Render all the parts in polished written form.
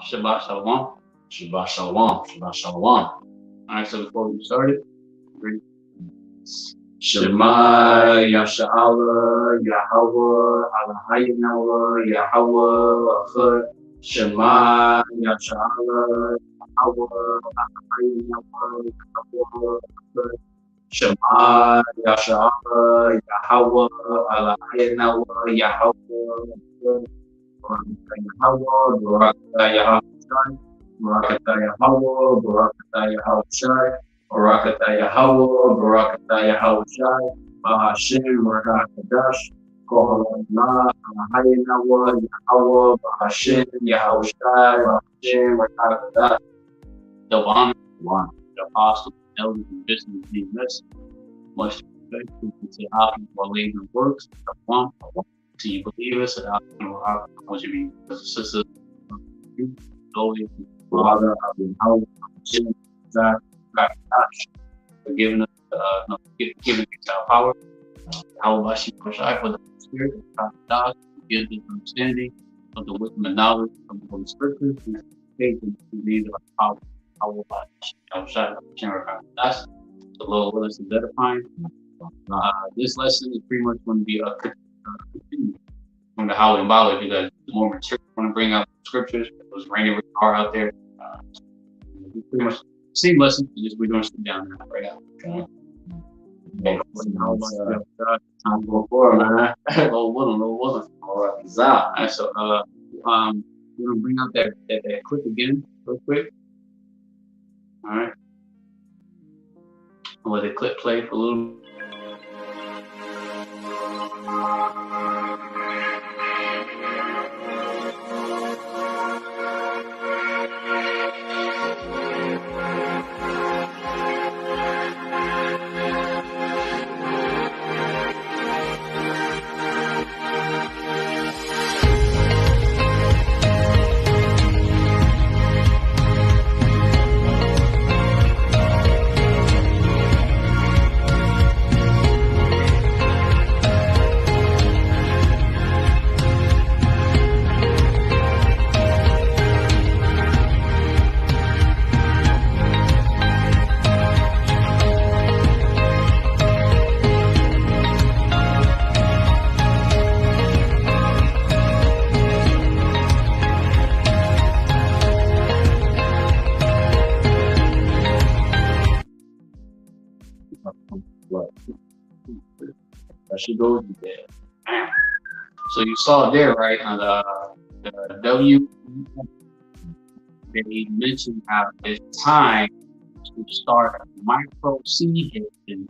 Shabbat Shalom. Shabbat Shalom. Shabbat Shalom. Alright, so before we started, ready? Shema Yasha'Allah, Yahawah, AHLAHAYANAWA, YAHAWAH. Shema Yasha'Allah, Yahawah, AHLAHAYANAWA, YAHAWAH. Shema Yasha'Allah, Yahawah, AHLAHAYANAWA, YAHAWAH. Barakatah Yahawah, Barakatah Yahawah, Barakatah Yahawah, Barakatah Yahawah, Barakatah Yahawah, Bahashem, QADASH, AHLAHYANAWA, YAHAWAH BAHASHAM YAHAWASHI, Bahashem, QADASH. Double honor, the apostle, elders, and business being blessed. Much respect to our people are labor and works. Shalom. To you believers, and I want you to be brothers and sisters. Always, Father, Yahawah, for giving us, giving us our power. YAHAWASHI W4Y for the Spirit of God, gives us understanding of the wisdom and knowledge of the Holy Scriptures, and faith in the lead of our power. YAHAWAH RATAZA. The Lord will is edifying. This lesson is pretty much going to be a continue from the HALALYAMLA, because the more material I want to bring out scriptures. It was raining really hard out there. Pretty much the same lesson, just we're doing some down now right now. Time to go forward, man. Lord willing. All right, so we're gonna bring out that clip again real quick. All right, I'll let the clip play for a little. That should go with there. So you saw there, right, on the W, they mentioned how it's time to start micro seed hitting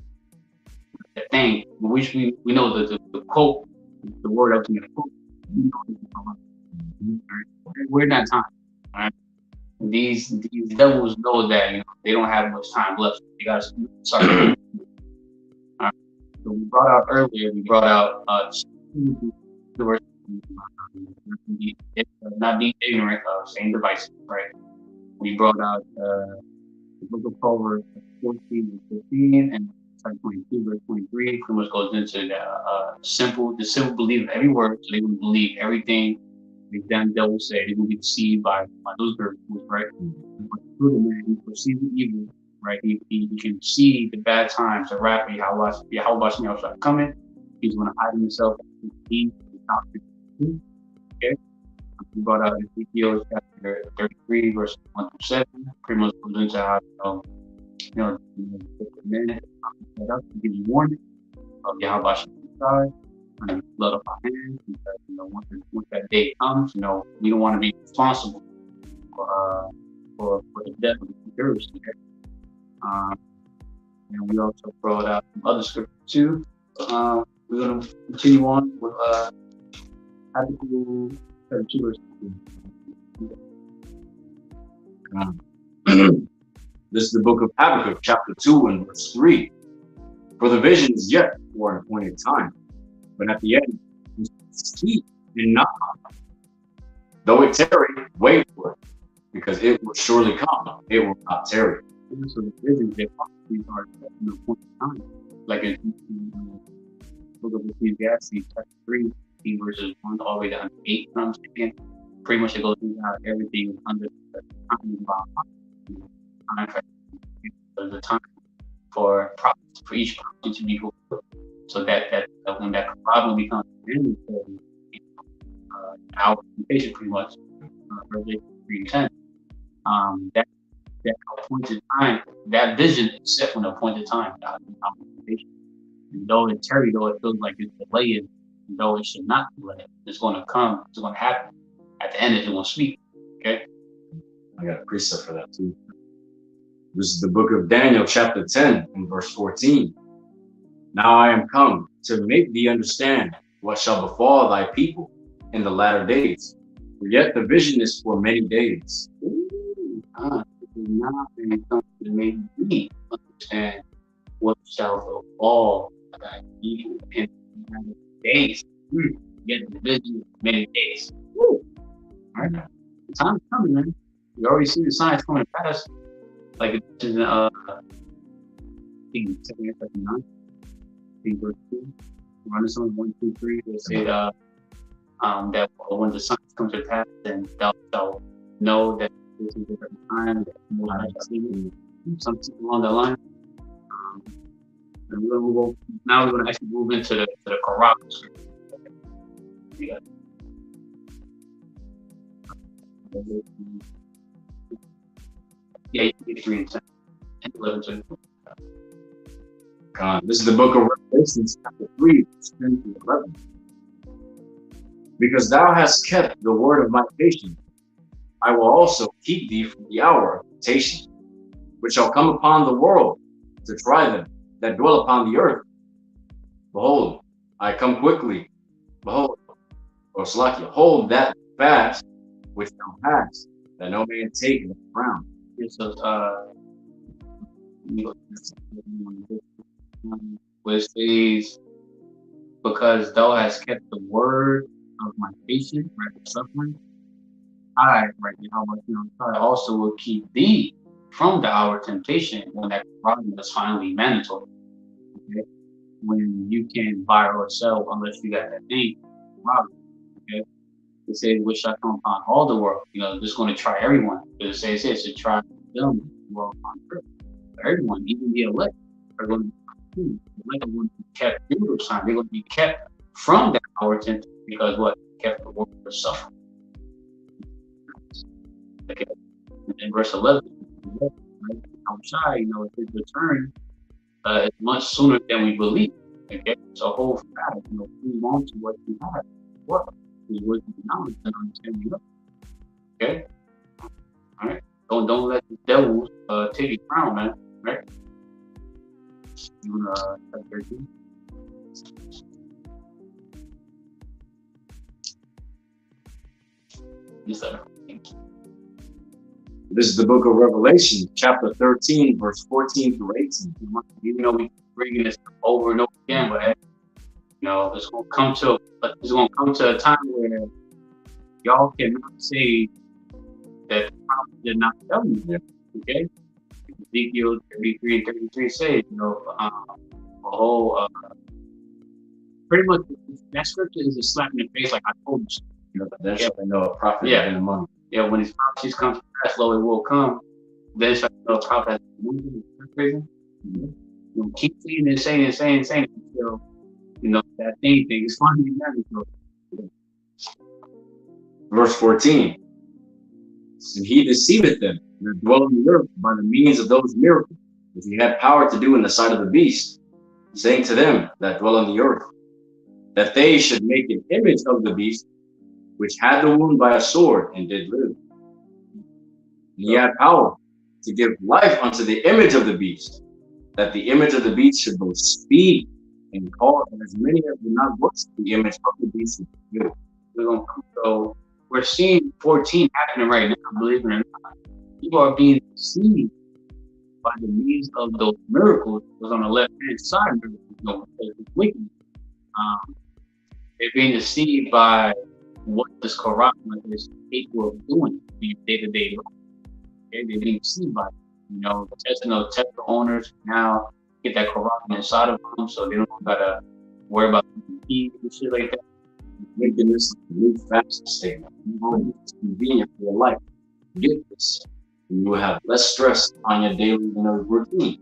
the thing, which we know that the quote, the word up in the quote, we're in that time, right? These devils know that they don't have much time left. You guys start. So we brought out earlier, not being ignorant of same devices, right? We brought out the book of Proverbs 14 and 15 and 22, verse 23, pretty much goes into the simple belief of every word, so they will believe everything the damn devil say. They will be deceived by those verbs, right? But through the man, he perceives the evil. Right, he can see the bad times, the rapid Yahawah Bahashaam coming. He's going to hide himself. Okay, we brought out Ezekiel chapter 33, verse 1 through 7. Pretty much goes into how the men set up to give you warning of Yahawah Bahashaam and blood of our hands, because once that day comes, we don't want to be responsible for the death of the terrorists. Okay? And we also brought out some other scriptures too. We're going to continue on with Habakkuk 32 verse 2. This is the book of Habakkuk, chapter 2 and verse 3. For the vision is yet for an appointed time, but at the end, you see and not come. Though it tarry, wait for it, because it will surely come. It will not tarry. So the visions that possibly are at an appointed time, like in the book of Ecclesiastes, chapter 3, verses 1 all the way down to 8. pretty much it goes into how everything is under the time contract. There's a time for each prophecy to be fulfilled, so that when that problem becomes mandatory, our patient pretty much, Revelation 3:10, that appointed time, that vision is set for an appointed time. And though it tarry, though it feels like it's delayed, though it should not be delayed, it's going to come, it's going to happen. At the end, it's going to speak. Okay. I got a precept for that too. This is the book of Daniel, chapter 10, and verse 14. Now I am come to make thee understand what shall befall thy people in the latter days. For yet the vision is for many days. Now I am come to make thee understand what shall befall thy people in the latter days. Yet the vision is for many days. All right. The time is coming, man. We already see the signs coming fast. Like it's in I think 2 chapter 9, I think verse 2. Renaissance 1, 2, 3. They say that when the signs come to pass, then thou shalt know that this is the time that you will have seen something along the line. And we're gonna move now. We're gonna actually move into the Quran. Yeah, 3 and 10, and 11 to This is the book of Revelation, chapter 3, 10 to 11. Because thou hast kept the word of my patience, I will also keep thee from the hour of temptation, which shall come upon the world to try them that dwell upon the earth. Behold, I come quickly. Behold, or Slakia, hold that fast which thou hast, that no man take the crown. So, which says, because thou hast kept the word of my patience, right, the suffering, I, right, I also will keep thee from the hour of temptation when that problem is finally mandatory. Okay? When you can't buy or sell unless you got that thing, problem. Okay? It says, which shall come upon all the world. Just going to try everyone. But it says to try them world on earth. Everyone, even the elect, are going to be kept through those times. They're going to be kept from that hour of temptation because what? Kept the world for suffering. Okay. And in verse 11, right? HAWASHI, his return is much sooner than we believe. Okay, so hold fast, cling on to what you have. What is what you knowledge and understanding of. Okay, all right. Don't let the devils take your crown, man. Right? You wanna chapter 13? Yes, sir. This is the book of Revelation, chapter 13, verse 14 through 18. Even though we keep bringing this over and over again, but it's gonna come to a time where y'all cannot say that the prophet did not tell you that. Okay, Ezekiel 33 and 33 says, pretty much that scripture is a slap in the face, like I told you. That's how they know a prophet is in the money. Yeah, when these prophecies come to pass, lo, it will come. Then shall you know a prophet has been crazy. Keep saying and saying until that thing is finally mandatory. Verse 14. And he deceiveth them that dwell on the earth by the means of those miracles which he had power to do in the sight of the beast, saying to them that dwell on the earth, that they should make an image of the beast, which had the wound by a sword and did live. And he had power to give life unto the image of the beast, that the image of the beast should both speak and call as many as do not worship the image of the beast. So we're seeing 14 happening right now, believe it or not. People are being deceived by the means of those miracles. It was on the left-hand side, it's wicked. They're being deceived by what this Quran is capable of doing in day-to-day life. Okay? They're being deceived by it. The Tesla owners now get that Quran inside of them, so they don't gotta worry about keys and shit like that. making this a new fasting statement. You know, it's convenient for your life. Get this. And you will have less stress on your daily routine.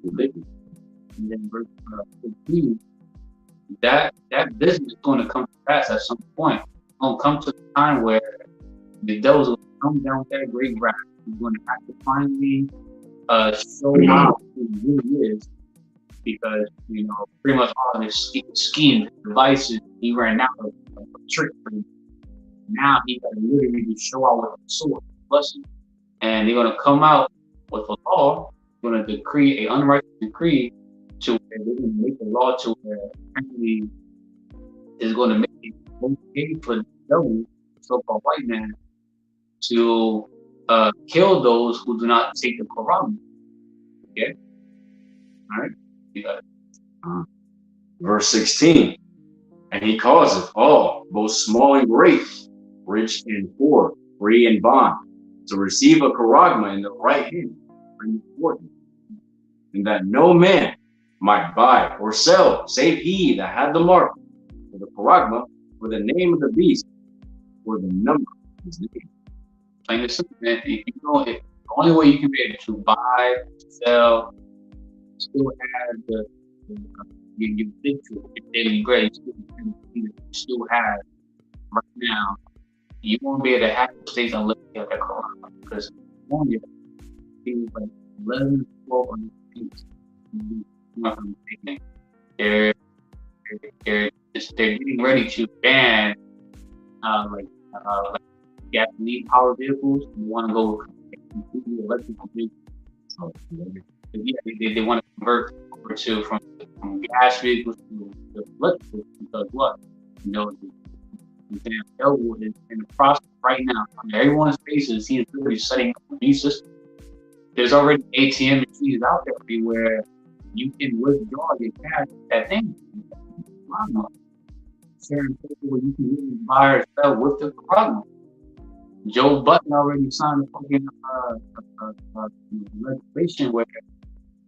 Ridiculous. And then verse 15, that business is going to come to pass at some point. It's going to come to the time where the devil's going to come down with that great wrath. He's going to have to finally show out who he really is, because, you know, pretty much all his schemes, devices, he ran out of trick for him. Now he got to literally show out with the sword, blessing. And they're going to come out with a law, going to decree an unrighteous decree to where they're going to make a law to where apparently is going to make it okay for the devil, so-called white man, to kill those who do not take the Quran. Okay? All right? You got it. Verse 16. And he causeth all, both small and great, rich and poor, free and bond, to receive a charagma in the right hand, and that no man might buy or sell, save he that had the mark, for the charagma, for the name of the beast, for the number of his name. Plain and simple, man. You know, the only way you can be able to buy, sell, still have your victory, your daily bread, you still have right now, you won't be able to have the states unless you have that Quran, because only things like 11, 12, or 15, they're getting ready to ban like gasoline powered vehicles. You want to go completely electrical vehicles. So, yeah, they want to convert over to from gas vehicles to electrical, because what? You know, the damn devil is in the process right now. I mean, everyone's faces, he is literally setting up these systems. There's already ATM machines out there where you can withdraw your cash with that thing. Certain people where you can really buy or sell with the problem. Joe Button already signed a fucking legislation where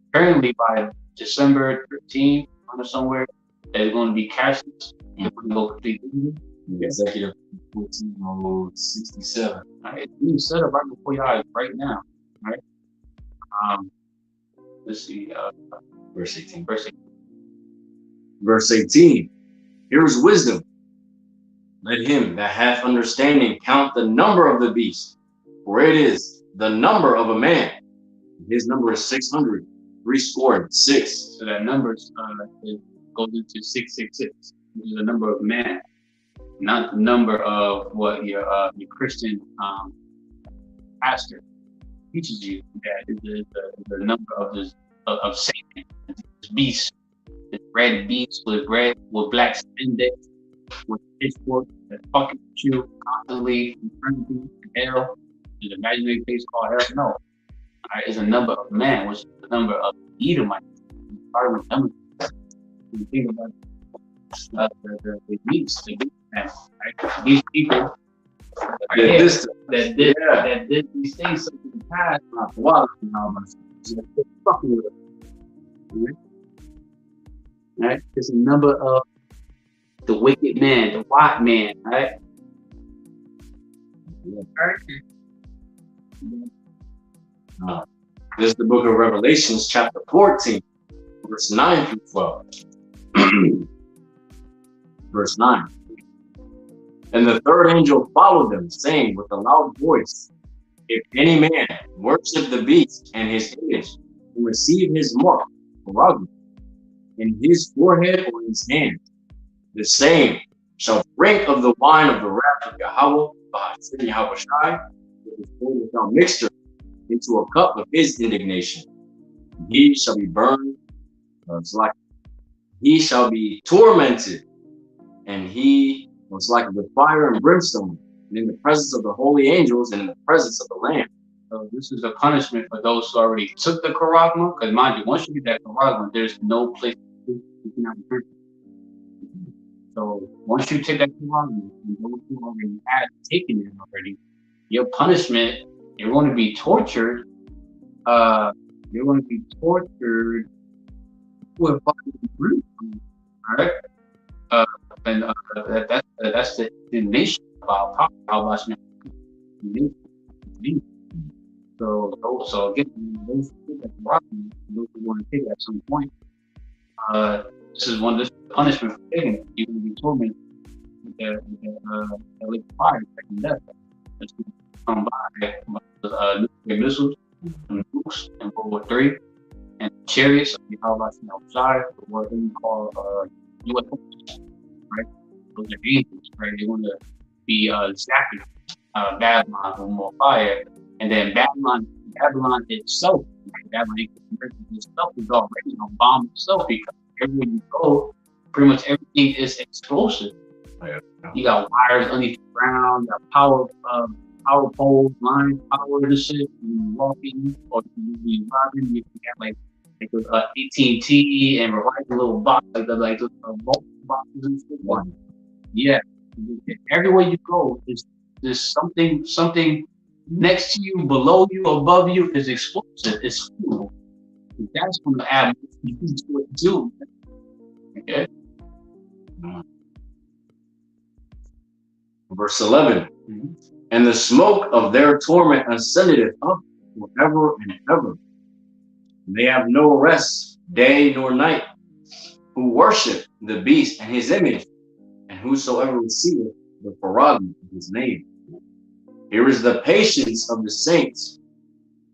apparently by December 13th or somewhere, there's going to be cashless. You're going to go completely. Executive 1467. It's being set up right before your eyes right now, right? Let's see. Verse 18. Verse 18. Verse 18. Here's wisdom. Let him that hath understanding count the number of the beast, for it is the number of a man. His number is 600, 6. So that number goes into 666, which is the number of man, not the number of what your Christian pastor teaches you. That is the number of Satan, this beast, this red beast with black spandex, with pitchfork that fucking you constantly from eternity to hell, to the imaginary place called hell. No, all right, is a number of man, which is the number of Edomites. You think about the beast, man, right? These people that did these things in the past, not YAHAWAH fucking with it. Right? It's a number of the wicked man, the white man, right? This is the book of Revelations, chapter 14, verse 9 through 12. Verse 9. And the third angel followed them, saying with a loud voice, if any man worship the beast and his image, and receive his mark, in his forehead or his hand, the same shall drink of the wine of the wrath of YAHAWAH BAHASHAM YAHAWASHI, which is poured without mixture, into a cup of his indignation. He shall be burned, he shall be tormented, and he was like with fire and brimstone, and in the presence of the holy angels and in the presence of the Lamb. So this is a punishment for those who already took the charagma, because mind you, once you get that charagma, there's no place you cannot drink. So once you take that charagma, and those who already had taken it already, your punishment, you're going to be tortured. You're going to be tortured with fucking brimstone. All right. And that's the nation of our power. YAHAWASHI nation. So again, those that rotten, those who want to take it at some point, this is punishment for taking it. You're going to be tormented with that lake of fire, second death. That's going to come by nuclear missiles and nukes in World War III, and chariots of YAHAWASHI W4Y, what we call UFOs, right? Those are angels, right? They want to be zapping Babylon with more fire, and then Babylon itself, right? Babylon itself is already on bomb itself, because everywhere you go, pretty much everything is explosive. Yeah. You got wires underneath the ground, you got power poles, lines, power and shit. You walking or you be driving, you have like AT&T and Verizon little box, like those bulk boxes and shit. Yeah, everywhere you go, there's something next to you, below you, above you is explosive. It's fuel. That's going to add to it too. Okay. Verse 11. And the smoke of their torment ascendeth up forever and ever. And they have no rest, day nor night, who worship the beast and his image, and whosoever receiveth the prerogative of his name. Here is the patience of the saints.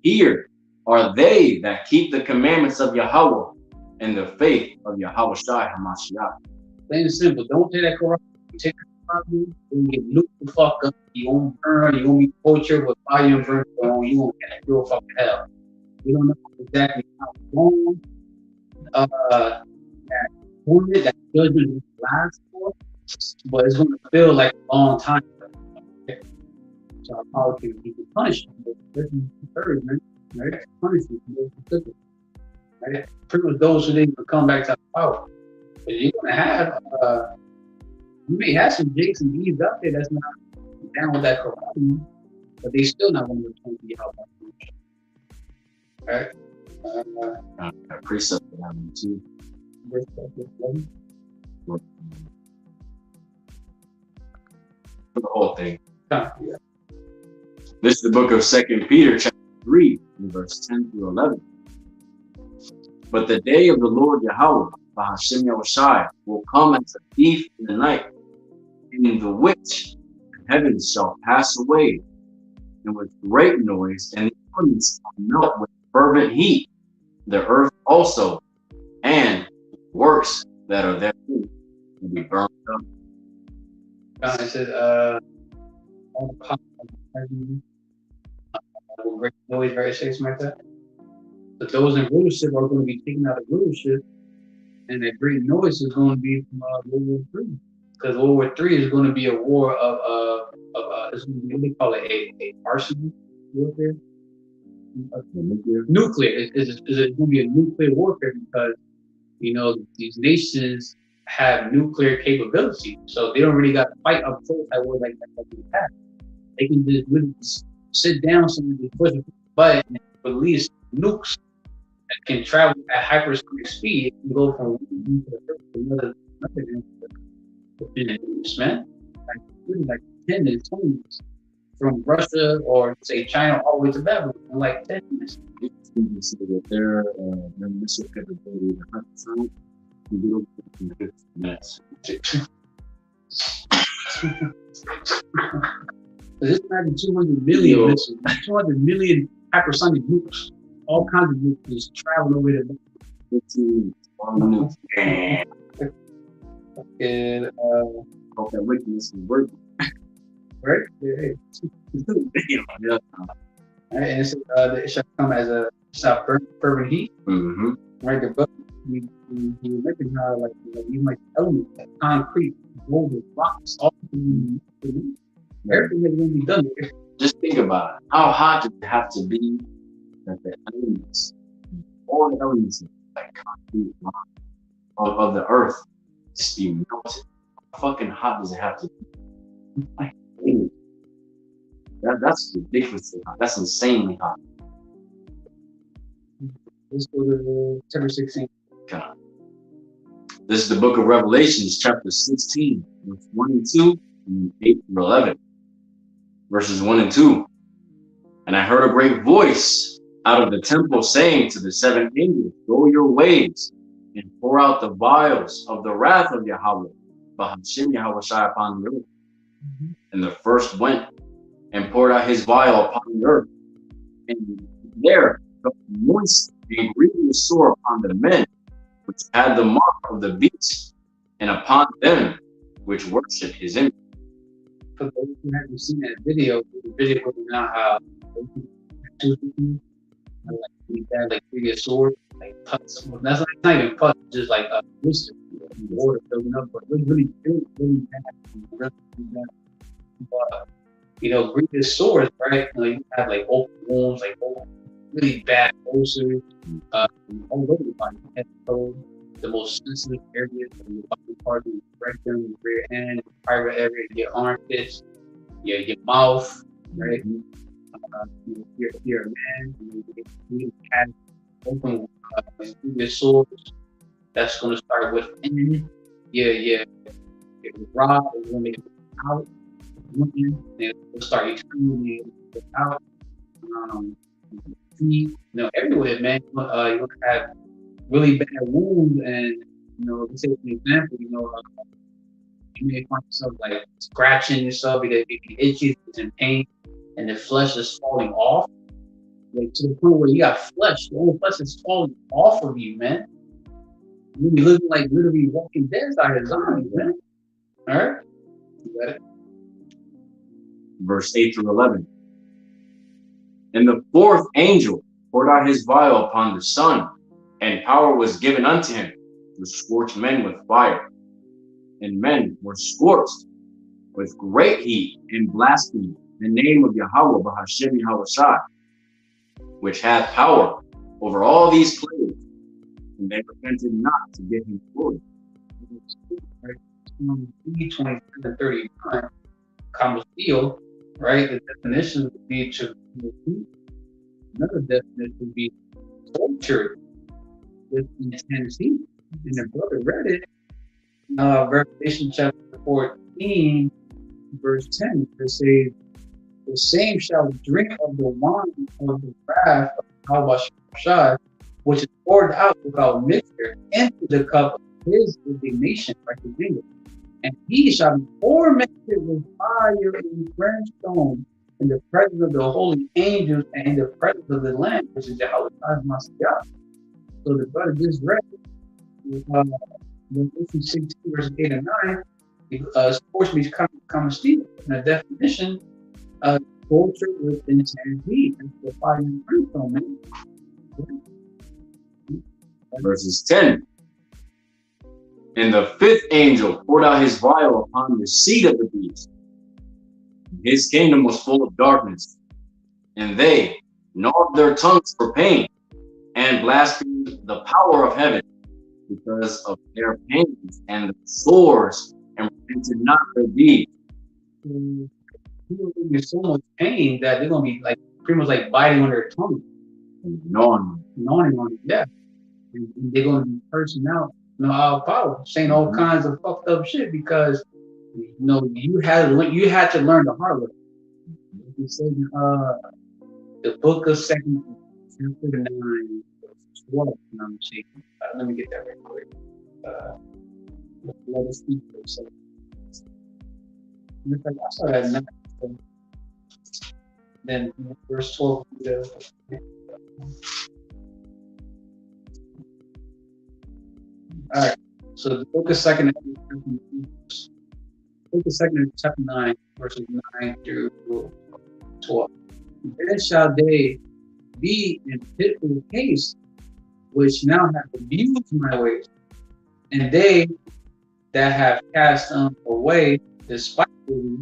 Here are they that keep the commandments of Yahawah and the faith of YAHAWASHI HaMashiach. Plain and simple. Don't take that corrupt. Take that corrupt. You get nuked the fuck up. You won't burn. You won't be tortured with fire and brimstone. You won't get to fucking hell. We don't know exactly how long that torment, that judgment will last for, but it's going to feel like a long time. So our power can punish you. This is encouragement, right? Punishment. Right? Pretty much those who didn't come back to power. But you're going to have, you may have some Jakes and Eves out there that's not down with that corruption, but they still not going to return to Yahawah. Right? Precept for that one too. For the whole thing. Yeah. This is the book of 2 Peter, chapter 3, verse 10 through 11. But the day of the Lord YAHAWAH BAHASHAM YAHAWASHI will come as a thief in the night, in the which the heavens shall pass away, and with great noise, and the elements shall melt with fervent heat, the earth also, and works that are therein will be burned up. It says, all the power of heaven, with great noise, right? Say something like that. But those in rulership are going to be taken out of rulership, and that great noise is going to be from World War III. Because World War III is going to be a war of it's going to be, what they call it, a arsenal warfare. Nuclear. It's going to be a nuclear warfare, because you know these nations have nuclear capability, so they don't really got to fight up close at war like we have. They can just really sit down somewhere, just push a button, and release nukes that can travel at hypersonic speed. It can go from one end to the first to another within minutes, man. Like 10 to 20 minutes. From Russia or say China all the way to Babylon in like 10 minutes. You can see that their missile capability, the hypersonic, can get over in 15 minutes. This imagine 200 million missiles, 200 million hypersonic nukes, all kinds of nukes just traveling over the 15 minutes. And hope that wickedness is working. Right? Yeah. Yeah. Right? And it shall come as a fervent heat. Right? The book, you mentioned how like even like elements, like concrete, boulders, rocks, all everything that's going to be done. Just think about it. How hot does it have to be that the elements, all the elements like concrete of the earth, just be melted? How fucking hot does it have to be? Like, that's ridiculously hot. That's insanely hot. Let's go to September 16th. God. This is the book of Revelations, chapter 16, verse 1 and 2, and 8 through 11. Verses 1 and 2. And I heard a great voice out of the temple saying to the seven angels, go your ways and pour out the vials of the wrath of Yahawah Bahashem Yahawashi upon the earth. And the first went and poured out his vial upon the earth. And there fell moist and grievous sore upon the men which had the mark of the beast, and upon them which worship his image. For those who haven't seen that video, the video goes now how like that, like previous sword, like pus. Well, that's not even pus, just like a blister, water filling up, but really bad. But you know, grievous sores, right? You know, you have like open wounds, like really bad ulcers, all over the body. Head, toe, the most sensitive areas of your body part, the rectum, your rear end, the private area, your armpits, your mouth, right? You're a man, you have open grievous sores. That's going to start within your rod is going to get out. They'll start extremely out. You know, everywhere, man. You're gonna have really bad wounds, and you know, let's say for example, you know, you may find yourself like scratching yourself because it itches and pain, and the flesh is falling off, like to the point where you got flesh, the whole flesh is falling off of you, man. You'll be looking like literally Walking Dead out of zombies, man. All right, you got it. Verse 8 through 11. And the fourth angel poured out his vial upon the sun, and power was given unto him to scorch men with fire. And men were scorched with great heat and blasphemy the name of YAHAWAH BAHASHAM YAHAWASHI, which hath power over all these plagues, and they repented not to give him glory. 27:39, comma steel, right? The definition would be to repeat. Another definition would be tortured with intense heat. And the brother read it, Revelation chapter 14, verse 10. It says, the same shall drink of the wine of the wrath of YAHAWASHI, which is poured out without mixture into the cup of his indignation, like his anger. And he shall be tormented with fire and brimstone in the presence of the holy angels and in the presence of the Lamb, which is YAHAWAH. So the brother just read Revelation 16, verse 8 and 9, sportsmen come steal. And the definition, torture with intense heat. That's the fire and brimstone, man. Verses 10. And the fifth angel poured out his vial upon the seat of the beast. His kingdom was full of darkness, and they gnawed their tongues for pain and blasphemed the power of heaven because of their pains and the sores, and repented not their deeds. People will be so much pain that they're gonna be like pretty much like biting on their tongue, Gnawing on it, yeah. And they're gonna be cursing out, you know, our power, saying all kinds of fucked up shit because you know you had to learn the hard way. You said the book of 2 chapter 9, 12, if I'm mistaken. Let me get that right quick. Let us speak for a second. I saw that 9. Then verse 12. All right. So the book of 2 chapter 9, verses 9 through 12. Then shall they be in pitiful case, which now have abused my ways, and they that have cast them away despitefully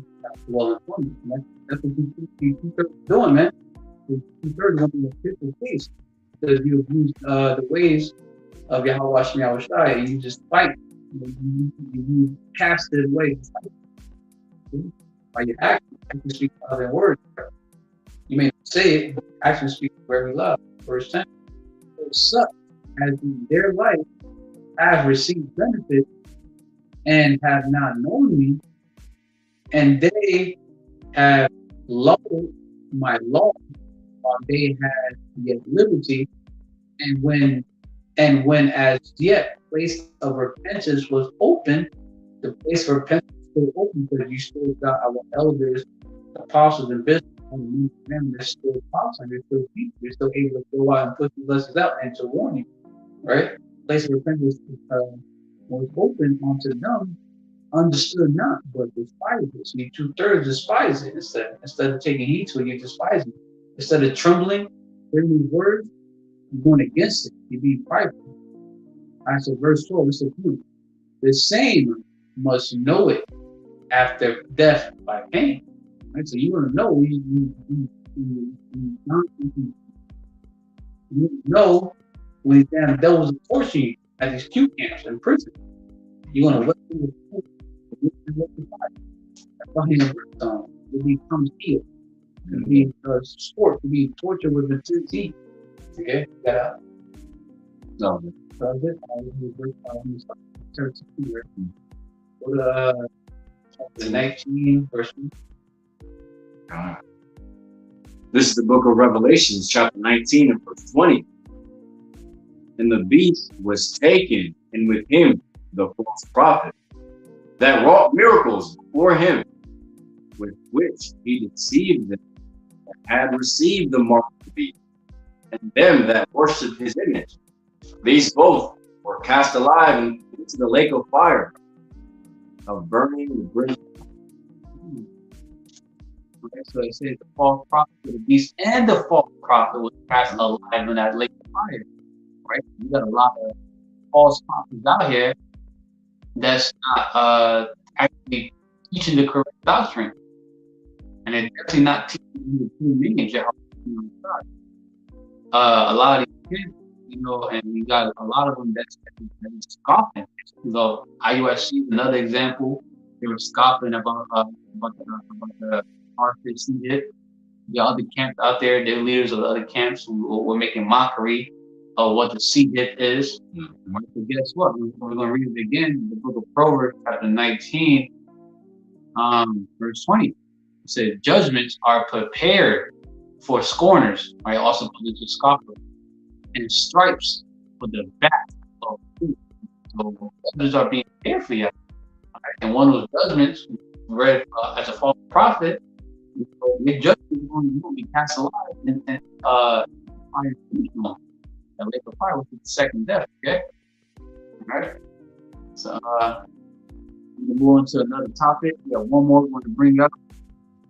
dwell upon me. That's what you are doing, man. You are going to be in a pitiful case because you abuse the ways of YAHAWASHI Yahawashi, and you just fight. You cast it away by your actions. You speak other than words. You may not say it, but actions speak for every love. Verse 10. So such as in their life have received benefits and have not known me, and they have lowered my law while they had yet liberty, and when as yet place of repentance was open, the place of repentance was still open because you still got our elders, apostles, and bishops, and them. They're still apostles, they're still people, they're still able to go out and put these lessons out and to warn you, right? Place of repentance was open unto them, understood not, but despised it. So you 2/3 despise it instead of taking heed to it, you despise it. Instead of trembling, hearing these words, you're going against it. You're being prideful. I said, verse 12, it says, the same must know it after death by pain. Right? So you want to know, you know when damn devils are torturing you at these Q camps in prison. You're going to wait for the fire. It becomes healed. It be sport, to be tortured with the 2 teeth. Okay, got out. No. So that's it. Go to chapter 19, verse 1. This is the book of Revelations, chapter 19 and verse 20. And the beast was taken, and with him the false prophet, that wrought miracles before him, with which he deceived them that had received the mark of the beast, and them that worshipped his image. These both were cast alive into the lake of fire, of burning and brimstone. Okay, so it says the false prophet, the beast, and the false prophet was cast alive in that lake of fire. Right? You got a lot of false prophets out here that's not actually teaching the correct doctrine. And they're definitely not teaching you the true meaning of Yahweh. A lot of these kids, and we got a lot of them that's scoffing. IUSC is another example. They were scoffing about the market did. The other camps out there, they're leaders of the other camps who were making mockery of what the CDIP is. But guess what? We're going to read it again. The book of Proverbs, chapter 19, verse 20. It says, judgments are prepared for scorners, right? Also polluted scoffers, and stripes for the back of food. So judgments are being prepared for you. Right? And one of those judgments, read as a false prophet, your judgment is going to be cast alive and fire. That lake of fire, which is the second death. Okay, all right. So we're gonna move on to another topic. We have one more we want to bring up.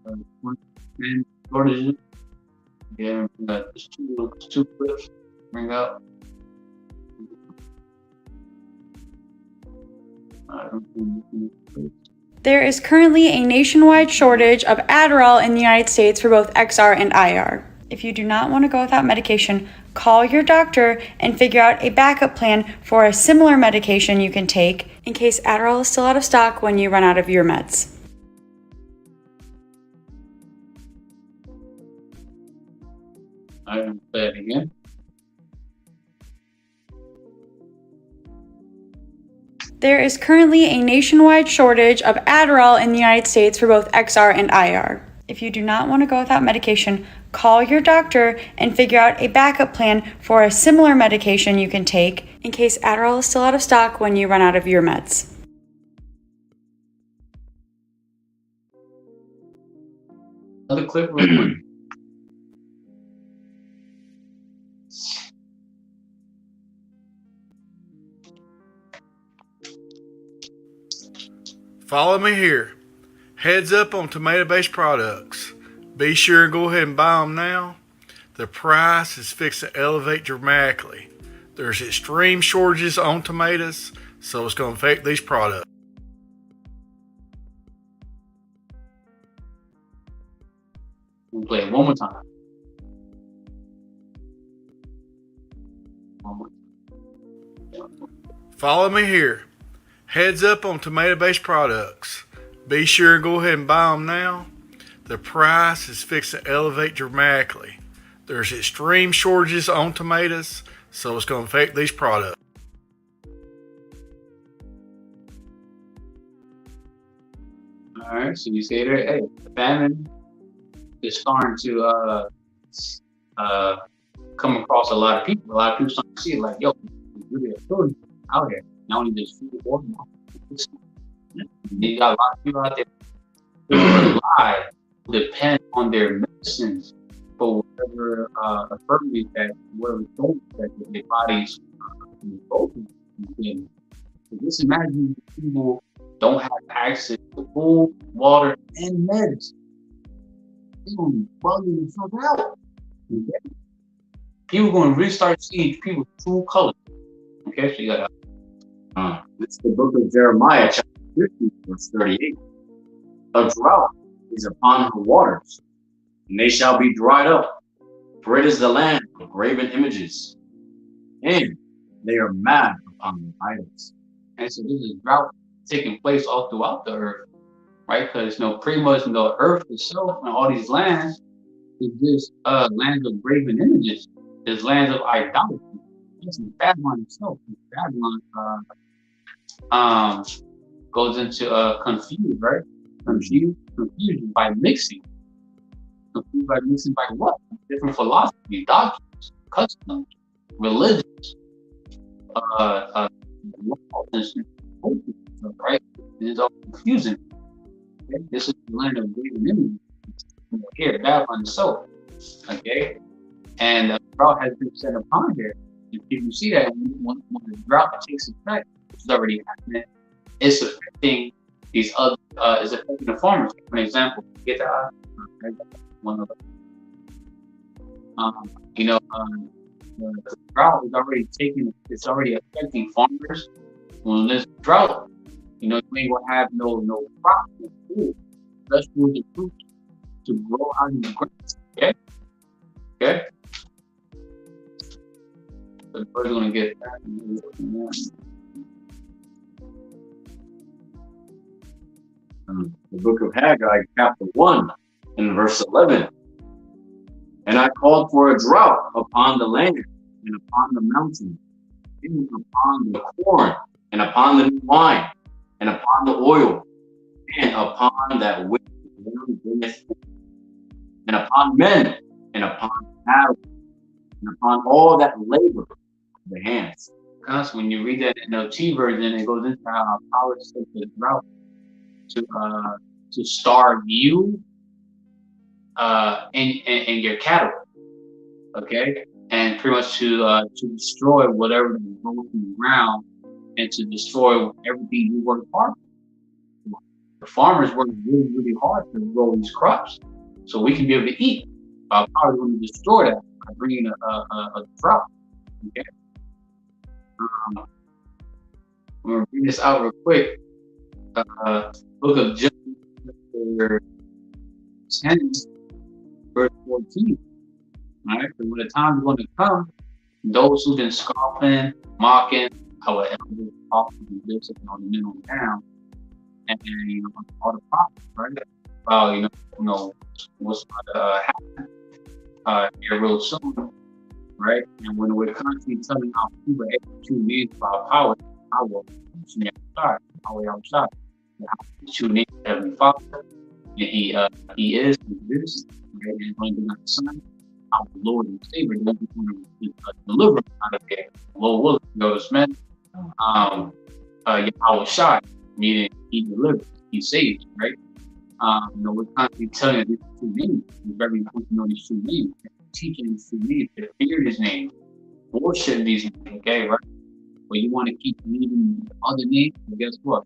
And shortages. Yeah, there's two clips to bring up. There is currently a nationwide shortage of Adderall in the United States for both XR and IR. If you do not want to go without medication, call your doctor and figure out a backup plan for a similar medication you can take in case Adderall is still out of stock when you run out of your meds. I'm going to play it again. There is currently a nationwide shortage of Adderall in the United States for both XR and IR. If you do not want to go without medication, call your doctor and figure out a backup plan for a similar medication you can take in case Adderall is still out of stock when you run out of your meds. Another clip real quick. Follow me here. Heads up on tomato-based products. Be sure and go ahead and buy them now. The price is fixed to elevate dramatically. There's extreme shortages on tomatoes, so it's going to affect these products. We'll play it one more time. Follow me here. Heads up on tomato-based products. Be sure and go ahead and buy them now. The price is fixed to elevate dramatically. There's extreme shortages on tomatoes, so it's going to affect these products. All right, so you say there, hey, the famine is starting to come across a lot of people. A lot of people starting to see it like, yo, there's really a food out here. Not only there's food, or you got a lot of people out there who rely, who depend on their medicines for whatever infirmity that, whatever that their bodies go through. So just imagine people don't have access to food, water, and meds. They're going to be bugging themselves out. Okay? People are going to really start seeing people's true colors. Okay, so you got this is the book of Jeremiah, chapter 50, verse 38. A drought is upon her waters, and they shall be dried up, for it is the land of graven images, and they are mad upon their idols. And so this is drought taking place all throughout the earth, right? Because pretty much the earth itself and all these lands is just lands of graven images. There's lands of idolatry. It's Babylon itself. Babylon goes into confused, right? Confusion by mixing. Confused by mixing by what? Different philosophies, doctrines, customs, religions, right? It's all confusing. Okay? This is the land of graven images. Here, Babylon itself. Okay? And drought has been set upon here. If you see that when the drought takes effect, which is already happening, it's affecting these other, it's affecting the farmers. For example, get one of them. The drought is already it's already affecting farmers. When there's drought, you ain't gonna have no crop, no food, vegetables and fruit to grow out of the grass. Okay? Okay? So we're gonna get that. The book of Haggai, chapter 1, and verse 11. And I called for a drought upon the land, and upon the mountain, and upon the corn, and upon the new wine, and upon the oil, and upon that which bringeth forth, and upon men, and upon cattle, and upon all that labor of the hands. Because when you read that NLT version, it goes into how power is the drought to starve you and your cattle, okay, and pretty much to destroy whatever grows from the ground and to destroy everything you work hard for. The farmers work really, really hard to grow these crops so we can be able to eat. Power is going to destroy that by bringing a drought. Okay, I'm going to bring this out real quick. Book of Judges, 10, verse 14. All right, so when the time is going to come, those who've been scoffing, mocking our elders, apostles, and bishops, and all the men on down, and all the prophets, right? What's going to happen here real soon, right? And when we're constantly telling our people true names of our power, our RAWCHAA, the true name of Heavenly Father, and He is this, okay, and going to be the Son, our Lord and Savior, the one who's going to deliver us out of here. Lord will go to men. YAHAWASHI, meaning He delivers, He saves, right? We're constantly telling you this true name. It's very important to know His true name, teaching His true name, to fear His name, worship these names, okay, right? But you want to keep reading other names, but guess what?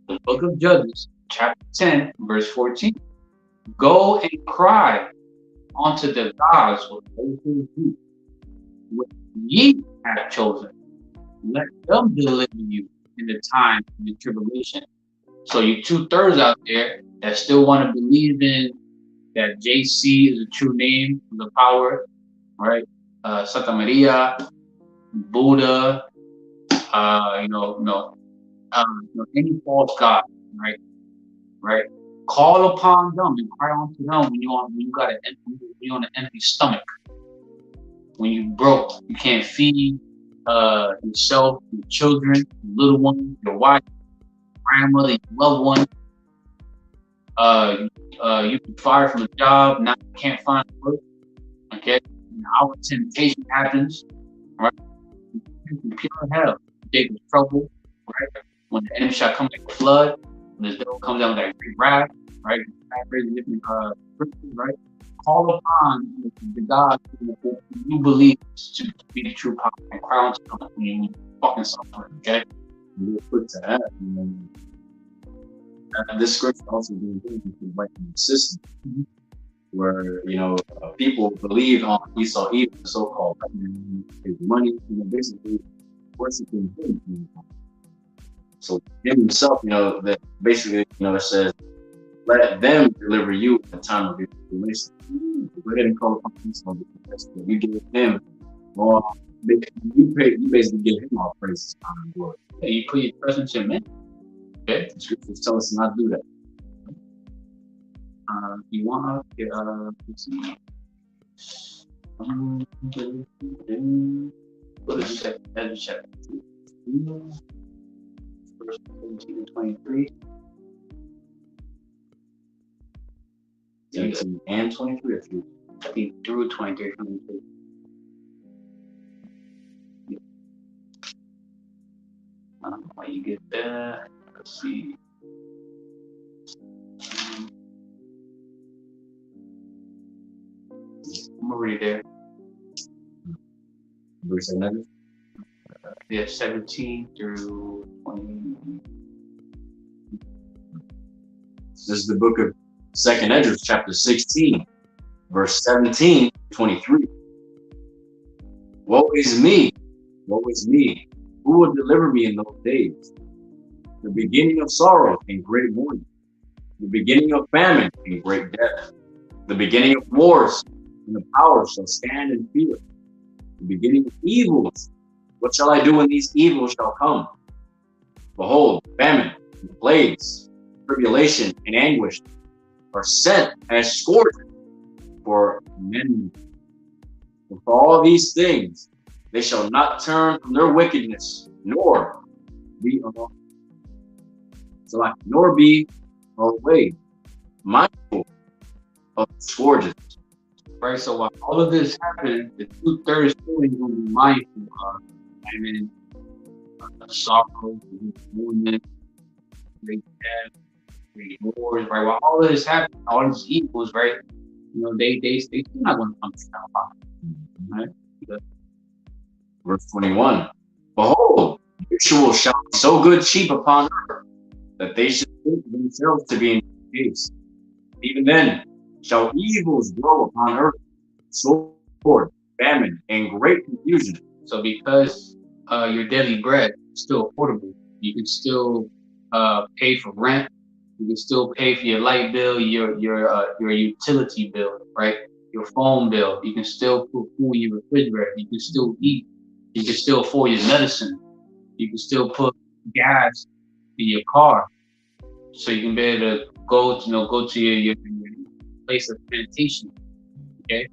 The book of Judges, chapter 10, verse 14. Go and cry unto the gods of those who do what ye have chosen. Let them deliver you in the time of the tribulation. So you 2/3 out there that still want to believe in that JC is a true name of the power, right? Santa Maria, Buddha, any false god, right? Call upon them and cry unto them when you're on an empty stomach, when you broke, you can't feed yourself, your children, your little ones, your wife, grandmother, your loved one. You've been fired from a job, now you can't find work. Okay, and our temptation happens, right? In pure hell, dig with trouble, right? When the enemy shall come like a flood, when the devil comes down with that great wrath, right? Different scriptures, right? Call upon the God who you believe to be the true power and crown to come when you fucking suffer, okay? Real quick to add, this scripture also being used right in the system, where people believe on Esau Edom, the so-called his money, basically worshiping him. So him himself, that basically, it says, let them deliver you at the time of your tribulation. Go ahead and call upon Esau because you give him all. You basically give him all praises, honor, and glory. Yeah, you put your trust in him. Okay, the scriptures tell us not to do that. You want to let's see. What is it? Chapter 2, verse 17 and 23. 17 and 23, I think through 23, 23. I don't know why you get that. Let's see. I'm already there. Verse 11. Yeah, 17 through 20. This is the book of 2nd Esdras, chapter 16, verse 17, 23. Woe is me, woe is me. Who will deliver me in those days? The beginning of sorrow and great mourning, the beginning of famine and great death, the beginning of wars, and the power shall stand in fear. The beginning of evils. What shall I do when these evils shall come? Behold, famine, and plagues, tribulation, and anguish are sent as scourges for men. And for all these things, they shall not turn from their wickedness, nor be away mindful of the scourges. Right, so while all of this happened, the 2/3 story is going to be mindful of famine, sorrow, movement, great death, great wars, right? While all of this happened, all these evils, right? They still not going to come to power, right? Verse 21. Behold, Yeshua shall sow good sheep upon earth, that they should think themselves to be in peace. Even then shall evils grow upon earth, sword, famine, and great confusion. So because your daily bread is still affordable, you can still pay for rent, you can still pay for your light bill, your utility bill, right? Your phone bill. You can still put food in your refrigerator. You can still eat. You can still afford your medicine. You can still put gas in your car, so you can be able to go to your place of sanitation. Okay,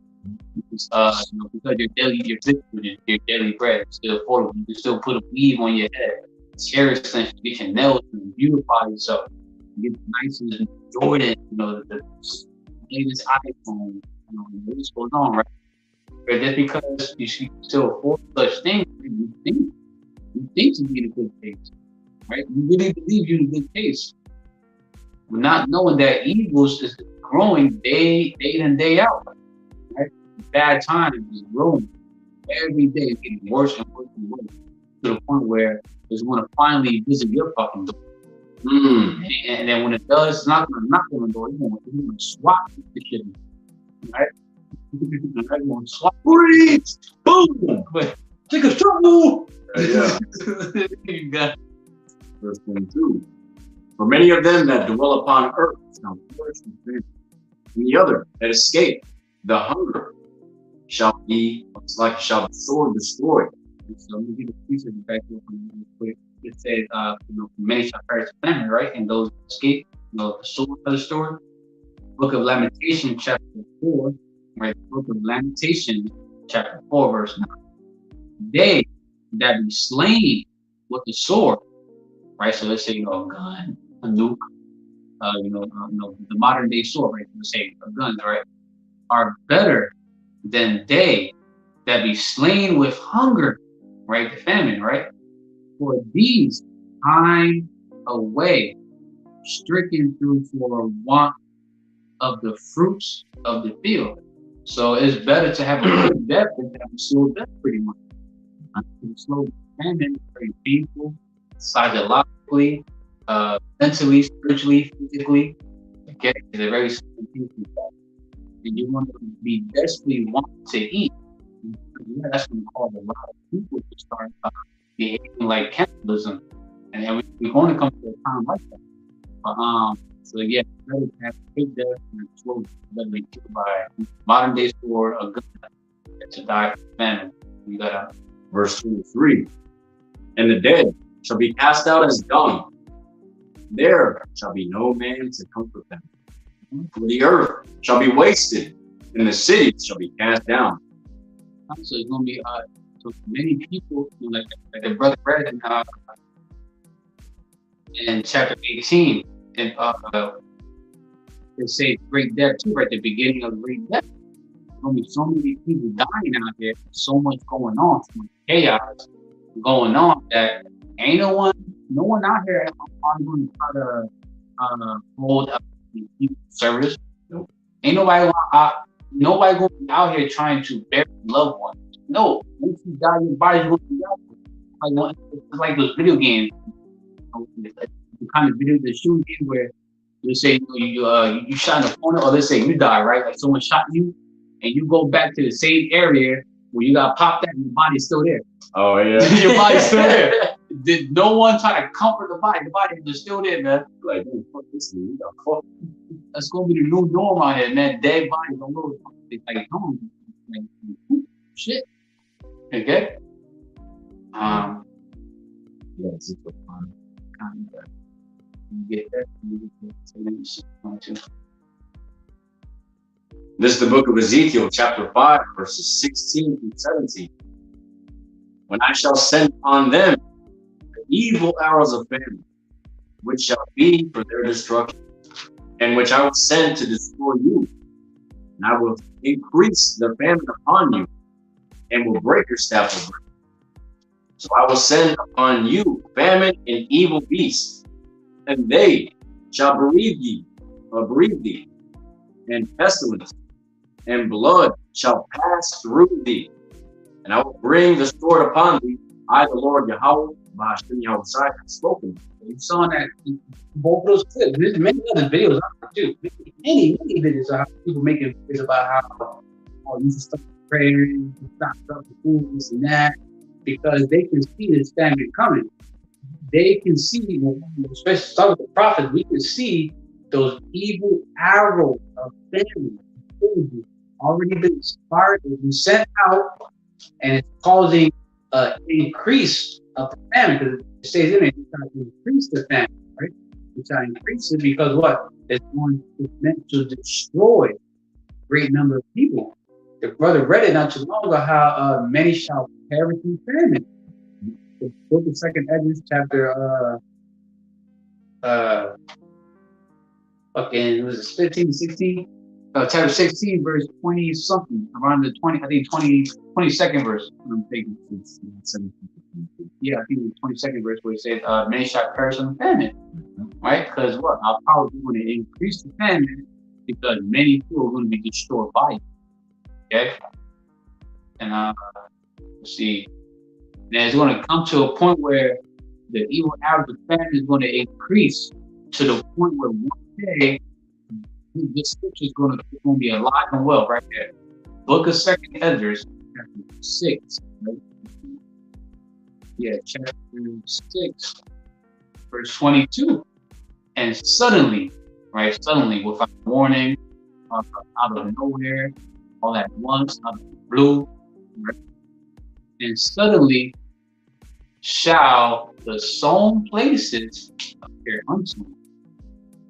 because your daily bread is still affordable. You can still put a weave on your head, hair extensions, get your nails done, beautify yourself, get the nicest Jordan, the latest iPhone. The list goes on, right? But just because you still afford such things, you think to be in a good case, right? You really believe you're in a good case, but not knowing that evils is growing day in and day out, right? Bad times is growing every day, it's getting worse and worse and worse, to the point where it's going to finally visit your fucking door. And then when it does, it's not going to knock on the door. It's going to swap the shit, right? Going to swap, freeze, boom, but take a trouble. Yeah. You got Verse 22. For many of them that dwell upon earth shall flourish and famine, and the other that escape the hunger shall be the sword destroyed. So let me get a piece of it back here real quick. It says, many shall perish with famine, right? And those escape, the sword of the story. Book of Lamentation, chapter 4, right? Book of Lamentation, chapter 4, verse 9. They that be slain with the sword, right? So let's say, a gun, a nuke, the modern day sword, right? Let's say guns, right, are better than they that be slain with hunger, right? The famine, right? For these pine away, stricken through for want of the fruits of the field. So it's better to have a good death than to have a slow death, pretty much. Slow famine is very painful, psychologically, mentally, spiritually, physically. Okay, it's a very painful death. And you want to be desperately wanting to eat. Yeah, that's going to cause a lot of people to start behaving like cannibalism. And then we're going to come to a time like that. So yeah, it's better to have a big death and a slow death than be killed by modern day sword or gun than to die from famine. You gotta. Verse 23. And the dead shall be cast out as dung. There shall be no man to comfort them. For the earth shall be wasted, and the cities shall be cast down. So it's gonna be so many people, like the brother read in chapter 18, and they say great death too, right? The beginning of the great death. There's gonna be so many people dying out there, so much going on, so much chaos going on that ain't no one out here going to try to hold up the service. Nope. Ain't nobody going to be out here trying to bury loved ones. No, once you die, your body's going to be out. It's like those video games, the kind of video, the shooting game where they say you shot an opponent, or let's say you die, right? Like someone shot you, and you go back to the same area where you got popped at and your body's still there. Oh yeah. Your body's still there. Did no one try to comfort the body? The body is still there, man. Like, fuck this dude. That's gonna be the new norm out here, man. Dead bodies don't know like home. Like shit. Okay? Yeah, it's super fun. You get that, you get that. This is the book of Ezekiel, chapter 5, verses 16 through 17. When I shall send on them the evil arrows of famine, which shall be for their destruction, and which I will send to destroy you, and I will increase the famine upon you, and will break your staff of bread. So I will send upon you famine and evil beasts, and they shall bereave thee, and pestilence and blood shall pass through thee. And I will bring the sword upon thee. I, the Lord YAHAWAH BAHASHAM YAHAWASHI, have spoken. You saw that both those clips. There's many other videos out there too. Many videos of how people making videos about how you should stop praying, stop the food, this and that, because they can see this famine coming. They can see, especially some of the prophets, we can see those evil arrows of famine already been inspired, been sent out, and it's causing an increase of the famine, because it stays in it, it's trying to increase the famine, right? It's trying to increase it because what? It's meant to destroy a great number of people. The brother read it not too long ago how many shall perish in famine. The book of 2nd Ezra, chapter was it 15 to 16? Chapter 16, verse 20 something, around the 22nd verse. I'm thinking. Yeah, I think the 22nd verse where it says, many shall perish in famine. Right? Because what? Our power is going to increase the famine because many people are going to be destroyed by it. Okay? And let's see. Then it's going to come to a point where the evil average of famine is going to increase to the point where one day this scripture is going to be alive and well right there. Book of 2nd Ezra, chapter 6. Right? Yeah, chapter 6, verse 22. And suddenly, right? Suddenly, without warning, out of nowhere, all at once, out of the blue, right? And suddenly shall the sown places appear unto you.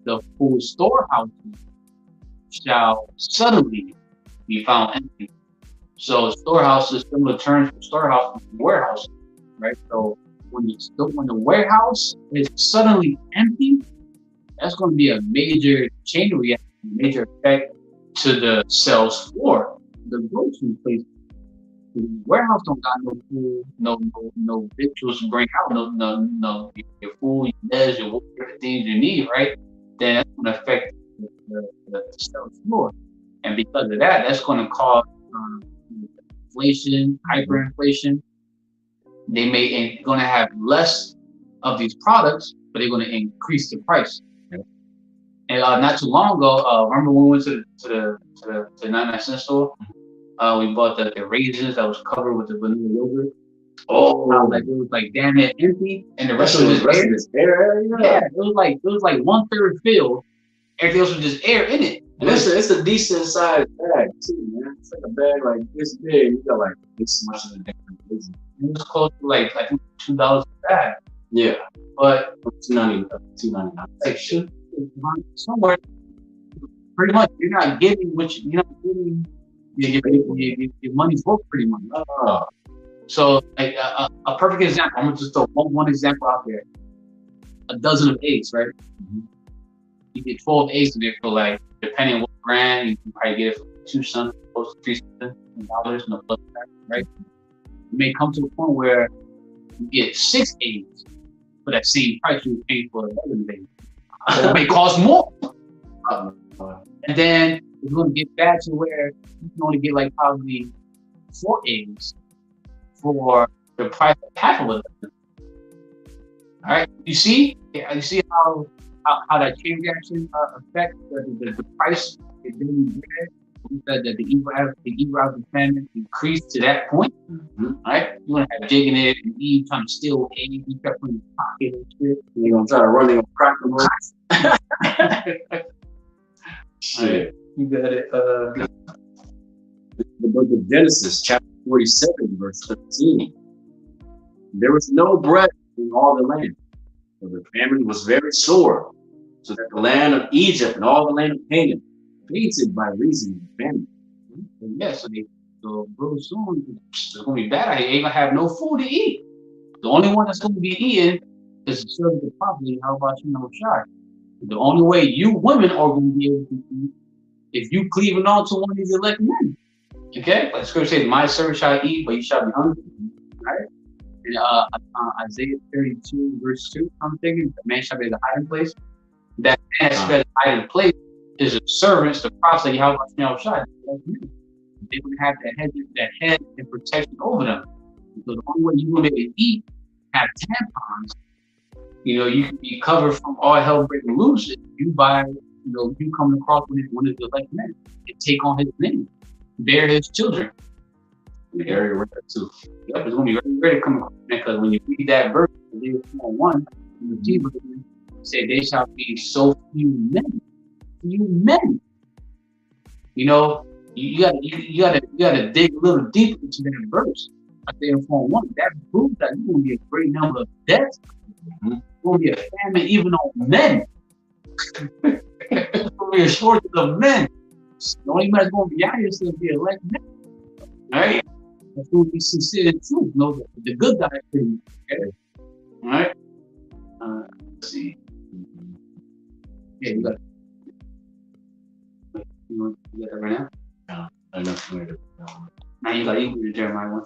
The full storehouses shall suddenly be found empty. So storehouse is similar terms for storehouse and warehouse, right? So when the warehouse is suddenly empty, that's going to be a major chain reaction, major effect to the sales floor, the grocery place. The warehouse don't got no food, no victuals to bring out, no your food, your meds, your whatever things you need, right? Then that's going to affect the sales floor, and because of that, that's going to cause inflation, hyperinflation. They may going to have less of these products, but they're going to increase the price. Yeah. And not too long ago, remember when we went to the 99-cent store? We bought the raisins that was covered with the vanilla yogurt. Oh, like it was like damn it empty, and the rest of it was air. Yeah, it was like 1/3 filled. Everything else was just air in it. And it's a decent sized bag too, man. It's like a bag like this big. You got like this much of the different raisins. It was close to like I think $2 a bag. Yeah, but $2.99. Like shoot, somewhere. Pretty much, you're not getting your money's worth pretty much. So, like a perfect example. I'm gonna just throw one example out there. A dozen of eggs, right? Mm-hmm. You get 12 eggs in there for like, depending on what brand, you can probably get it for $2 cents, close to $3 no plus tax, right? You may come to a point where you get 6 eggs for that same price you would pay for a dozen of eggs. It may cost more. And then it's going to get back to where you can only get like probably 4 eggs for the price of half of it. All right, you see how that chain reaction affects the price. We said that the evil out of the famine increased to that point. Mm-hmm. All right, you're gonna have Jake and Ed and Eve trying to steal eggs. You kept putting in your pocket and shit. You're gonna try to run in and crack them. Shit. You got it. The book of Genesis, chapter 47, verse 13. There was no bread in all the land, for the famine was very sore, so that the land of Egypt and all the land of Canaan fainted by reason of the famine. Yeah, so real soon it's gonna be bad. I ain't gonna have no food to eat. The only one that's gonna be eating is the servant of prophet. How about YAHAWASHI? The only way you women are gonna be able to eat if you cleaving on to one of these elect men. Okay? Like scripture says, my servant shall eat, but you shall be hungry. Right? And Isaiah 32, verse 2, I'm thinking, the man shall be the hiding place. That man that's the hiding place is the servants, the prophets of YAHAWAH. They would have that head and protection over them. So the only way you're going to be able to eat, have tampons, you can be covered from all hell breaking loose if you you come across one of the elect men and take on his name, bear his children. Very rare too. Yep, it's going to be very rare to come across that, because when you read that verse, Isaiah 1, Jesus said, "They shall be so few men." Few men. You gotta dig a little deeper into that verse. Isaiah 1, that proves that you're going to be a great number of deaths. Mm-hmm. There's going to be a famine even on men. There's going to be a shortage of men. The only man that's going to be out here is going to be elect men. All right? That's going to be sincere and true. The good guy is okay. All right? Let's see. Yeah, you got it. You got that right now? No, I don't know. Now you got to Jeremiah 1.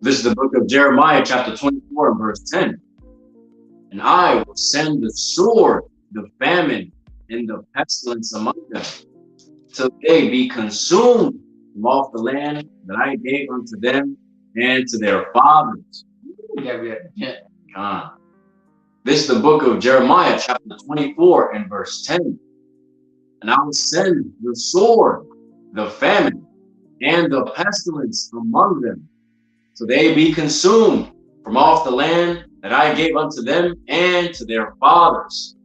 This is the book of Jeremiah, chapter 24, verse 10. And I will send the sword, the famine, and the pestilence among them, till they be consumed from off the land that I gave unto them and to their fathers. Yeah. This is the book of Jeremiah, chapter 24, and verse 10. And I will send the sword, the famine, and the pestilence among them, so they be consumed from off the land that I gave unto them and to their fathers.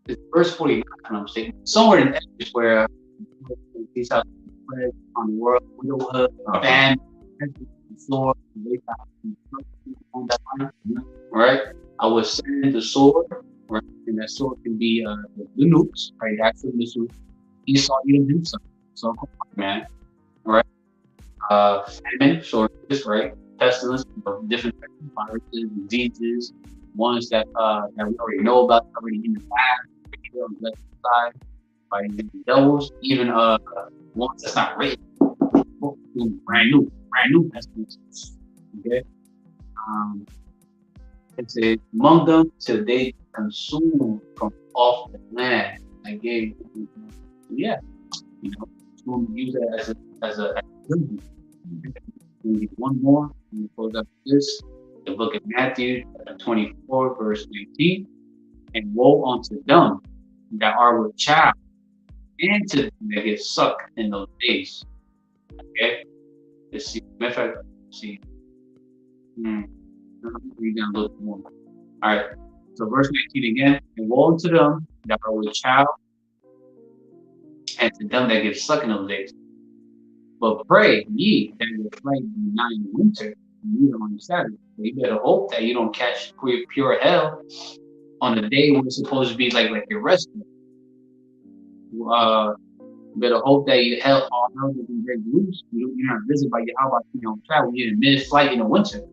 It's verse 49, I'm saying. Somewhere in Exodus where these are on the world, widowhood, famine, the floor, on that line, right? I was sending the sword, right? And that sword can be the nukes, right? Actually, the sword. Esau, you do something. So, man, right? Famine, shortage, right? pestilence, different viruses, diseases, ones that that we already know about, already in the past, on the left side, fighting the devils, even ones that's not written, brand new pestilence. Okay. It says, among them till they consume from off the land. I gave, yeah, you know, we'll use that as a one more. We close up this, the book of Matthew, 24, verse 19. And woe unto them that are with child, and to them that get sucked in those days. Okay, let's see. Matter of fact, let's see. Read down a little more. All right. So verse 19 again. And woe unto them that are with child, and to them that get stuck in those days. But pray ye that your flight be not in the winter, and neither on the Sabbath. So you better hope that you don't catch pure hell on the day when it's supposed to be like your rest. You better hope that you all hell will be very loose. You're not visited by Yahawah travel. You're in mid-flight in the winter.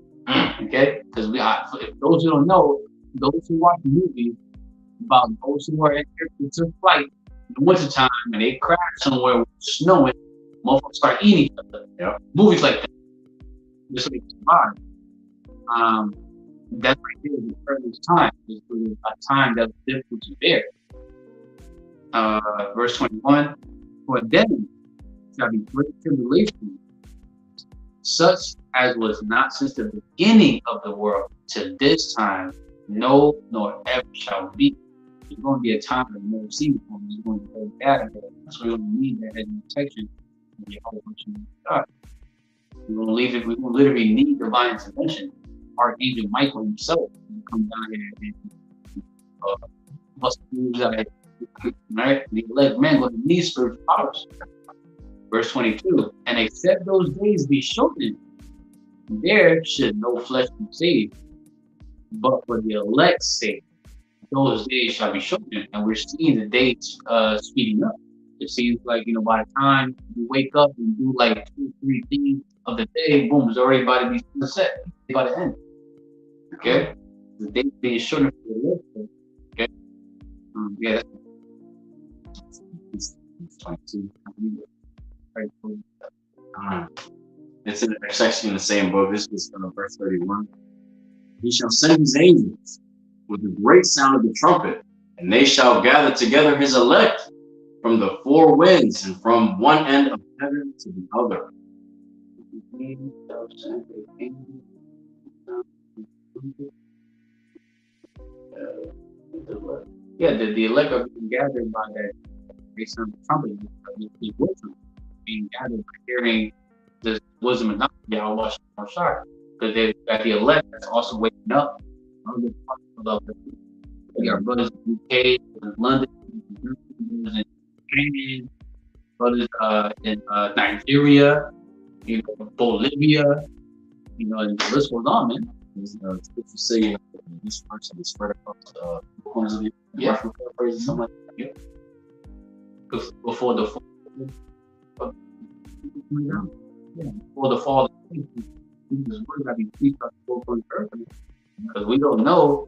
Okay? Because if those who don't know, those who watch the movie about those who are took flight in the wintertime and they crash somewhere with snowing, motherfuckers start eating each other. Yeah. Movies like that. Just so they survive. That right there is the earliest time. It's really a time that was difficult to bear. Verse 21, for then shall be great tribulation, such as was not since the beginning of the world to this time, no, nor ever shall be. There's going to be a time that we've never seen before. It's going to be very bad again. That's why we're going to need that as protection of the whole function of God. We're going to leave it. We're going to literally need divine intervention. Archangel Michael himself will come down here and bust moves out here. Right? The elect men going to need spiritual powers. Verse 22, and except those days be shortened, there should no flesh be saved, but for the elect's sake, those days shall be shortened. And we're seeing the days speeding up. It seems like, by the time you wake up and do like 2 or 3 things of the day, boom, it's already about to be sunset by the end. Okay? The days being shortened for the elect. Okay? Yeah, that's 22. It's in a section in the same book. This is verse 31. He shall send his angels with a great sound of the trumpet, and they shall gather together his elect from the 4 winds and from one end of heaven to the other. Yeah, the elect are being gathered by that great sound of the trumpet. Being gathered by hearing the wisdom and knowledge of YAHAWASHI W4Y, because they've got the elect that's also waking up. We are brothers in the UK, London, brothers in Japan, brothers in Nigeria, Bolivia, and the list goes on, man. It's good to say this person is spread across the corners of the earth, something like that. Before the fall. Before the fall of the this word got to be preached out the earth, because we don't know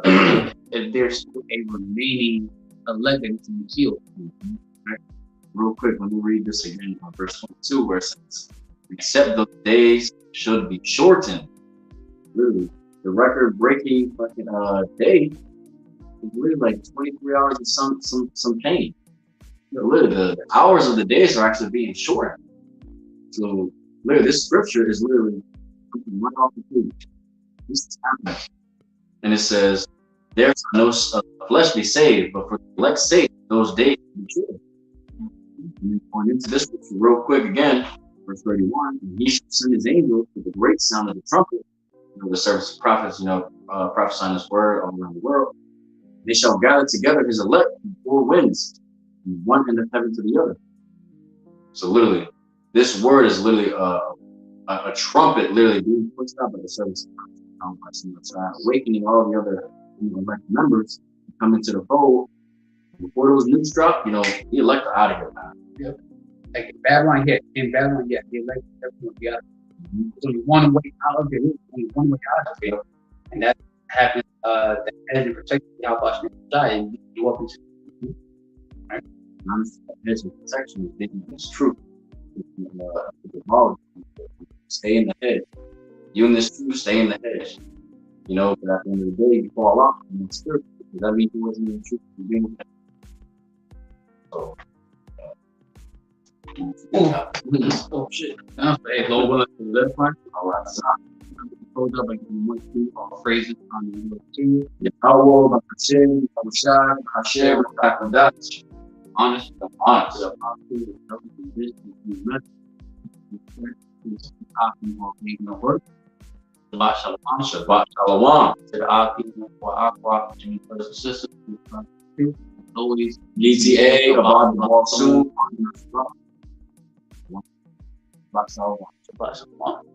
if there's still a remaining elect that needs to be killed. Right? Real quick, let me read this again on verse 22, where it says, except those days should be shortened. Literally, the record-breaking fucking day is really like 23 hours and some change. Literally, the hours of the days are actually being shortened. So, literally, this scripture is literally right off the page. This is happening. And it says, there shall no flesh be saved, but for the elect's sake, those days will be shortened. And going into this scripture real quick again, verse 31, and he shall send his angels with a great sound of the trumpet. The service of prophets, prophesying this word all around the world. They shall gather together his elect from 4 winds, from one end of heaven to the other. So literally, this word is literally a trumpet, literally being pushed out by the service of prophets, awakening all the other elect members to come into the fold. Before those nukes drop, the elect are out of here now. Yep. Like in Babylon, the elect everyone be out. There's only one way out of it. There's only one way out of it. And that happens, that hedge and protection Yahawah Bahashaam and you walk into right? Honestly, hedge and protection is thinking it's true. Stay in the hedge. You and this truth, stay in the hedge. You know, but at the end of the day, you fall off and it's spiritual. Because that means you wasn't in the truth to begin with. So, Oh shit. Hey, low will to the left part. Hold up like one, two, all phrases on the number two. YAHAWAH BAHASHAM YAHAWASHI QADASH. Honest, honest. Work. Shabbat shalom. Shabbat shalom. To the people for Aqua, to me, brothers and sisters, always DTA about the ball soon. Shabbat shalom.